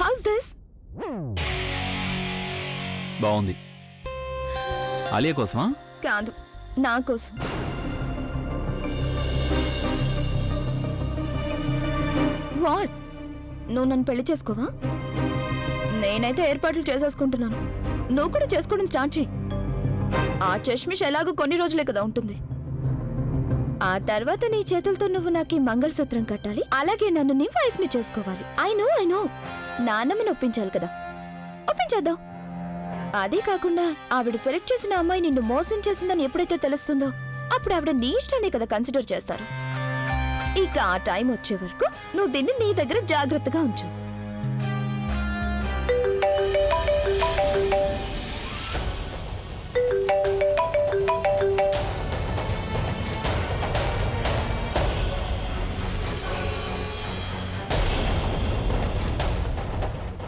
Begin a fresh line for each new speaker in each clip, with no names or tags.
House this?
బాగుంది. ఆలియా కోసమా?
కాదు, నా కోసం. వాట్? నువ్వు నన్ను పెళ్లి చేసుకోవా? నేనైతే ఏర్పాట్లు చేసేసుకుంటున్నాను. నువ్వు కూడా చేసుకోవడం స్టార్ట్ చేయి. ఆ చష్మిష్ ఎలాగో కొన్ని రోజులే కదా ఉంటుంది. ఆ తర్వాత నీ చేతులతో నువ్వు నాకు ఈ మంగళసూత్రం కట్టాలి. అలాగే నన్ను నీ వైఫ్ ని చేసుకోవాలి. ఐ నో నాన్నమ్మని ఒప్పించాలి కదా, ఒప్పించేద్దాం. అదే కాకుండా ఆవిడ సెలెక్ట్ చేసిన అమ్మాయి నిన్ను మోసం చేసిందని ఎప్పుడైతే తెలుస్తుందో అప్పుడు ఆవిడ నీ ఇష్టాన్ని కదా కన్సిడర్ చేస్తారు. ఇక ఆ టైం వచ్చే వరకు నువ్వు దీన్ని నీ దగ్గర జాగ్రత్తగా ఉంచు.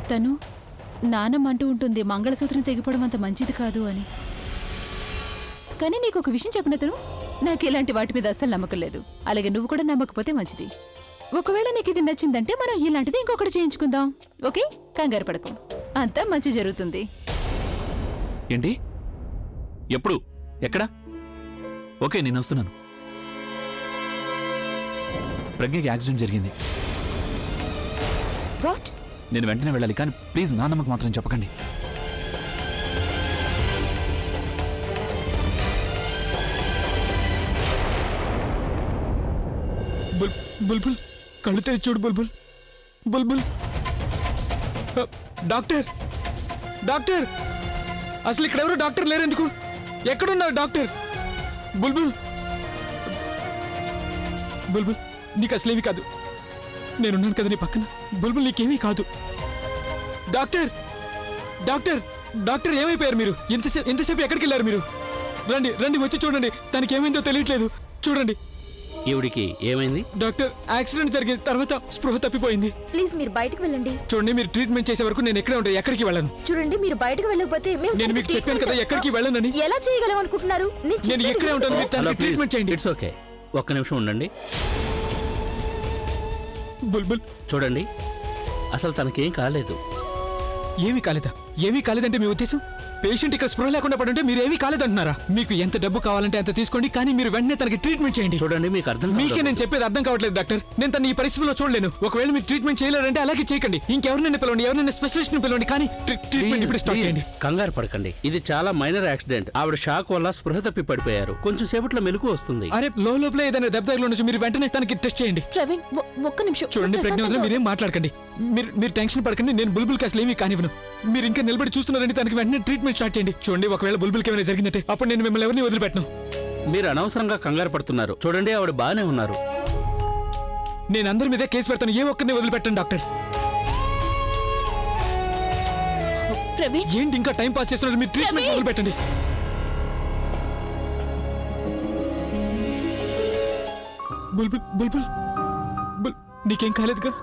తను నానమ్మంటూ ఉంటుంది మంగళసూత్రం తెగిపోవడం అంత మంచిది కాదు అని. కానీ నీకు ఒక విషయం చెప్పిన తను, నాకు ఇలాంటి వాటి మీద అస్సలు నమ్మకం లేదు. అలాగే నువ్వు కూడా నమ్మకపోతే మంచిది. ఒకవేళ నీకు ఇది నచ్చిందంటే మనం ఇలాంటిది ఇంకొకటి చేయించుకుందాం. ఓకే, కంగారు పడకు, అంతా మంచి జరుగుతుంది.
ఏంటి? ఎప్పుడు? ఎక్కడ? ఓకే, నేను వస్తున్నాను. ప్రజ్ఞకి యాక్సిడెంట్ జరిగింది.
వాట్?
నేను వెంటనే వెళ్ళాలి, కానీ ప్లీజ్ నాన్నమ్మకు మాత్రం చెప్పకండి.
బుల్బుల్, కళ్ళు తెరిచి చూడు బుల్బుల్. బుల్బుల్, డాక్టర్, డాక్టర్, అసలు ఇక్కడ ఎవరు డాక్టర్ లేరెందుకు? ఎక్కడున్నారు డాక్టర్? బుల్బుల్, బుల్బుల్, నీకు అసలేమీ కాదు. నేనున్నాను కదా నీ పక్కన. బుల్బుల్, నీకేమీ కాదు. డాక్టర్, డాక్టర్, డాక్టర్, ఏమైపోయారు మీరు? ఎంతసేపు ఎక్కడికి వెళ్ళారు మీరు? రండి, రండి, వచ్చి చూడండి. తనకి ఏమైందో తెలియట్లేదు. చూడండి.
ఈవిడికి ఏమైంది?
డాక్టర్, యాక్సిడెంట్ జరిగిన తర్వాత స్పృహ తప్పిపోయింది.
ప్లీజ్ మీరు బయటకు వెళ్ళండి.
చూడండి, మీరు ట్రీట్మెంట్ చేసే వరకు నేను ఎక్కడే ఉంటాను, ఎక్కడికి వెళ్ళను.
చూడండి, మీరు బయటకు వెళ్ళకపోతే
నేను మీకు చెప్పాను కదా ఎక్కడికి వెళ్ళనని.
ఎలా చేయగలం అనుకుంటున్నారు?
నేను ఎక్కడే ఉంటాను, మీరు తనకి ట్రీట్మెంట్ చేయండి.
ఇట్స్ ఓకే, ఒక్క నిమిషం ఉండండి.
బుల్బుల్,
చూడండి, అసలు తనకేం కాలేదు.
ఏమీ కాలేదా? ఏమీ కాలేదంటే మీ ఉద్దేశం? పేషెంట్ ఇక్కడ స్పృహ లేకుండా పడుంటే మీరు ఏమీ కాలేదంటున్నారా? మీకు ఎంత డబ్బు కావాలంటే అంత తీసుకోండి, కానీ మీరు వెంటనే తనకి ట్రీట్మెంట్ చేయండి.
చూడండి, మీకు అర్థం
మీకే నేను చెప్పేది అర్థం కావట్లేదు డాక్టర్. నేను తన ఈ పరిస్థితుల్లో చూడలేను. ఒకవేళ మీరు ట్రీట్మెంట్ చేయలేరంటే అలాగే చేయకండి. ఇంకెవరినైనా పిలవండి, ఎవరైనా స్పెషలిస్ట్ ని పిలవండి, కానీ ట్రీట్మెంట్ ఇప్పుడు స్టార్ట్ చేయండి.
కంగారు పడకండి, ఇది చాలా మైనర్ యాక్సిడెంట్. ఆవిడ షాక్ వల్ల స్పృహ తప్పి పడిపోయారు. కొంచెం సేపట్లో మెలకు వస్తుంది.
అరే, లోపల ఏదైనా దెబ్బ తగిలి ఉండొచ్చు. మీరు వెంటనే తనకి టెస్ట్ చేయండి.
ప్రవీణ్, ఒక్క నిమిషం
చూడండి ప్రజ్ఞ, మీరేం మాట్లాడకండి. మీరు టెన్షన్ పడకండి. నేను బుల్బుల్కి అసలు ఏమీ కానివ్వను. మీరు ఇంకా నిలబడి చూస్తున్నారంటే తనకి వెంటనే ట్రీట్మెంట్ స్టార్ట్ చేయండి. చూడండి, ఒకవేళ బుల్బుల్కి ఏమైనా జరిగిందంటే అప్పుడు నేను మిమ్మల్ని ఎవరిని వదిలిపెట్టను.
మీరు అనవసరంగా కంగారు పడుతున్నారు. చూడండి, ఆవిడ బాగానే ఉన్నారు.
నేను అందరి మీద కేసు పెడతాను, ఏ ఒక్కరిని వదిలిపెట్టను డాక్టర్.
ప్రవీణ్,
ఏంటి ఇంకా టైం పాస్ చేస్తున్నారు? మీరు ట్రీట్మెంట్ వదిలిపెట్టండి. బుల్బుల్, బుల్బుల్, నీకేం కాలేదుగా?